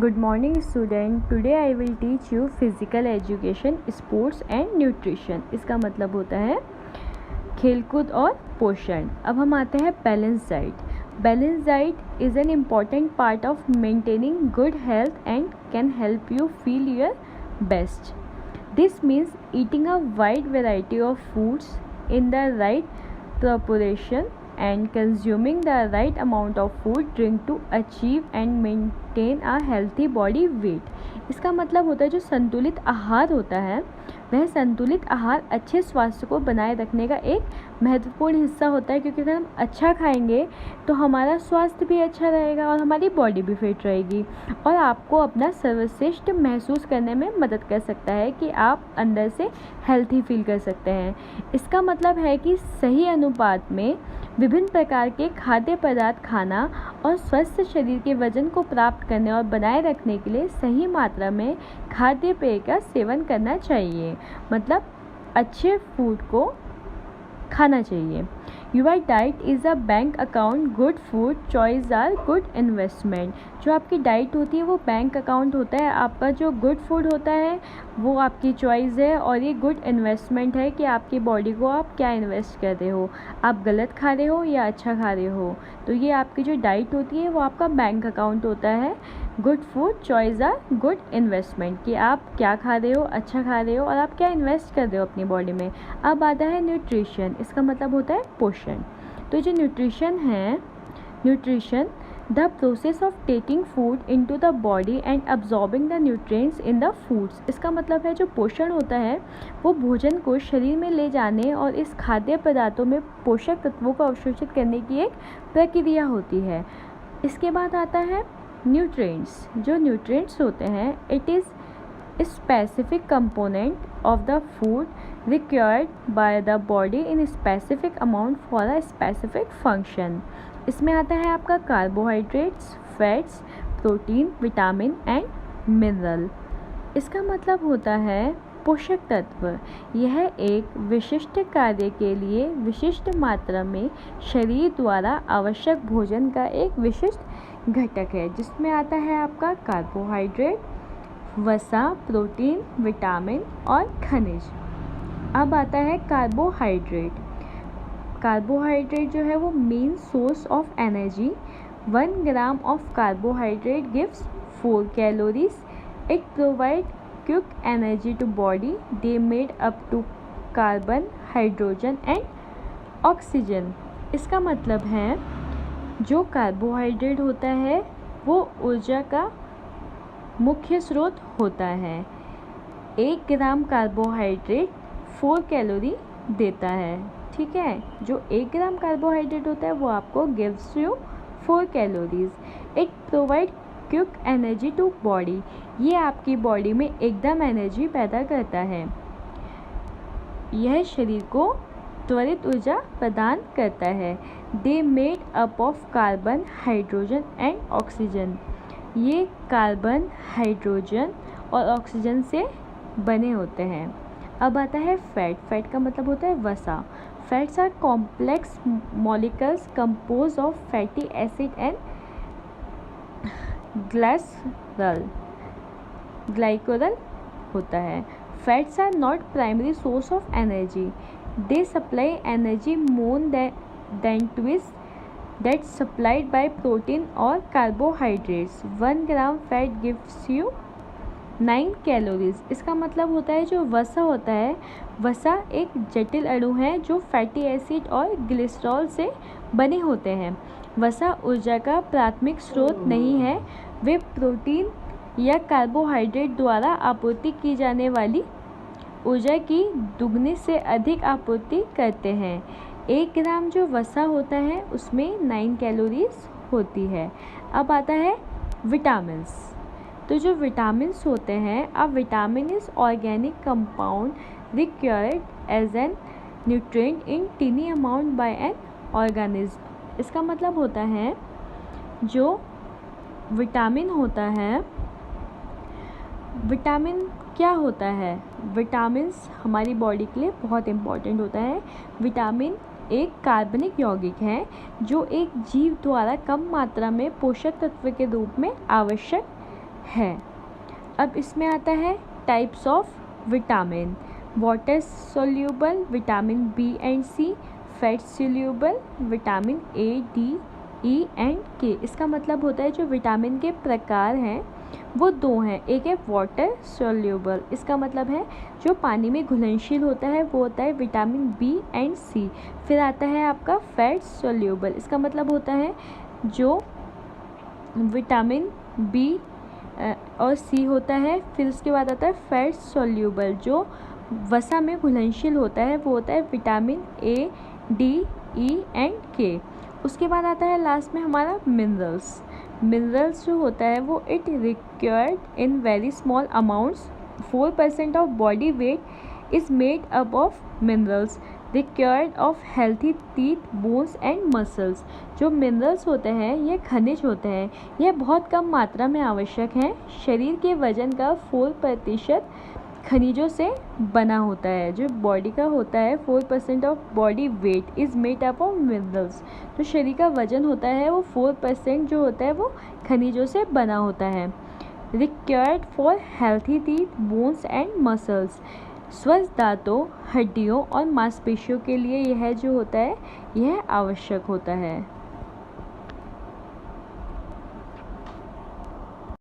Good morning student. Today I will teach you physical education, sports and nutrition. इसका मतलब होता है खेलकूद और पोषण। अब हम आते हैं balance diet. Balance diet is an important part of maintaining good health and can help you feel your best. This means eating a wide variety of foods in the right proportion and consuming the right amount of food drink to achieve and maintain a healthy body weight. इसका मतलब होता है जो संतुलित आहार होता है वह संतुलित आहार अच्छे स्वास्थ्य को बनाए रखने का एक महत्वपूर्ण हिस्सा होता है, क्योंकि अगर हम अच्छा खाएंगे तो हमारा स्वास्थ्य भी अच्छा रहेगा और हमारी बॉडी भी फिट रहेगी और आपको अपना सर्वश्रेष्ठ महसूस करने में मदद कर सकता है कि आप अंदर से हेल्थी फील कर सकते हैं. इसका मतलब है कि सही अनुपात में विभिन्न प्रकार के खाद्य पदार्थ खाना और स्वस्थ शरीर के वजन को प्राप्त करने और बनाए रखने के लिए सही मात्रा में खाद्य पेय का सेवन करना चाहिए. मतलब अच्छे फूड को खाना चाहिए. Your diet is a bank account. Good food choice are good investment. जो आपकी डाइट होती है वो बैंक अकाउंट होता है. आपका जो गुड फूड होता है वो आपकी चॉइस है और ये गुड इन्वेस्टमेंट है कि आपकी बॉडी को आप क्या इन्वेस्ट कर रहे हो, आप गलत खा रहे हो या अच्छा खा रहे हो. तो ये आपकी जो डाइट होती है वो आपका बैंक अकाउंट होता है. Good food choice are good investment कि आप क्या खा रहे हो, अच्छा खा रहे हो और आप क्या इन्वेस्ट कर रहे हो अपनी बॉडी में. अब आता है न्यूट्रिशन. इसका मतलब होता है पोषण. तो जो न्यूट्रिशन है, nutrition the process of taking food into the body and absorbing the nutrients in the foods. इसका मतलब है जो पोषण होता है वो भोजन को शरीर में ले जाने और इस खाद्य पदार्थों में पोषक तत्वों को अवशोषित करने की एक प्रक्रिया होती है. इसके बाद आता है न्यूट्रिएंट्स. जो न्यूट्रिएंट्स होते हैं it is specific component of the food required by the body in specific amount for a specific function. इसमें आता है आपका carbohydrates, fats, protein, vitamin and mineral. इसका मतलब होता है पोषक तत्व. यह एक विशिष्ट कार्य के लिए विशिष्ट मात्रा में शरीर द्वारा आवश्यक भोजन का एक विशिष्ट घटक है, जिसमें आता है आपका कार्बोहाइड्रेट, वसा, प्रोटीन, विटामिन और खनिज. अब आता है कार्बोहाइड्रेट. कार्बोहाइड्रेट जो है वो main source of energy. 1 gram of carbohydrate gives 4 calories. It provide quick energy to body. They made up to carbon, hydrogen and oxygen. इसका मतलब है जो कार्बोहाइड्रेट होता है वो ऊर्जा का मुख्य स्रोत होता है. 1 ग्राम कार्बोहाइड्रेट 4 कैलोरी देता है. ठीक है, जो 1 ग्राम कार्बोहाइड्रेट होता है वो आपको gives you 4 calories. It provide quick energy to body. ये आपकी बॉडी में एकदम एनर्जी पैदा करता है. यह शरीर को त्वरित ऊर्जा प्रदान करता है. दे made up of carbon, hydrogen and oxygen. ये कार्बन, हाइड्रोजन और ऑक्सीजन से बने होते हैं. अब आता है फैट. फैट का मतलब होता है वसा. Fats are complex molecules composed of fatty acid and glycerol होता है. Fats are not primary source of energy. They supply energy more than twice that supplied by protein or carbohydrates. 1 gram fat gives you 9 calories. इसका मतलब होता है जो वसा होता है, वसा एक जटिल अणु है जो फैटी एसिड और ग्लिसरॉल से बने होते हैं. वसा ऊर्जा का प्राथमिक स्रोत नहीं है. वे प्रोटीन या कार्बोहाइड्रेट द्वारा आपूर्ति की जाने वाली ऊर्जा की दुगनी से अधिक आपूर्ति करते हैं. 1 ग्राम जो वसा होता है उसमें 9 कैलोरीज होती है. अब आता है विटामिन्स. तो जो विटामिन्स होते हैं, अब vitamin is organic compound required as an nutrient in tiny amount by an organism. इसका मतलब होता है जो विटामिन होता है, विटामिन क्या होता है? विटामिन्स हमारी बॉडी के लिए बहुत इम्पॉर्टेंट होता है. विटामिन एक कार्बनिक यौगिक है जो एक जीव द्वारा कम मात्रा में पोषक तत्व के रूप में आवश्यक है। अब इसमें आता है types of vitamin. Water soluble vitamin B and C, fat soluble vitamin A, D, E and K. इसका मतलब होता है जो विटामिन के प्रकार हैं वो दो हैं। एक है वाटर सोल्यूबल, इसका मतलब है जो पानी में घुलनशील होता है वो होता है विटामिन बी एंड सी। फिर आता है आपका फैट सोल्यूबल, इसका मतलब होता है जो विटामिन बी और सी होता है। फिर उसके बाद आता है फैट सोल्यूबल, जो वसा में घुलनशील होता है वो होता है vitamin A, D, E and के। उसके बाद आता है लास्ट में हमारा मिनरल्स। मिनरल्स जो होता है वो it required in very small amounts. 4% of body weight is made up of minerals required of healthy teeth, bones and muscles. जो मिनरल्स होते हैं ये खनिज होते हैं, यह बहुत कम मात्रा में आवश्यक हैं। शरीर के वजन का 4% खनिजों से बना होता है। जो बॉडी का होता है 4% of body weight is made up of minerals. जो शरीर का वजन होता है वो 4% जो होता है वो खनिजों से बना होता है। Required for healthy teeth, bones and muscles. स्वस्थ दांतों, हड्डियों और मांसपेशियों के लिए यह जो होता है यह आवश्यक होता है।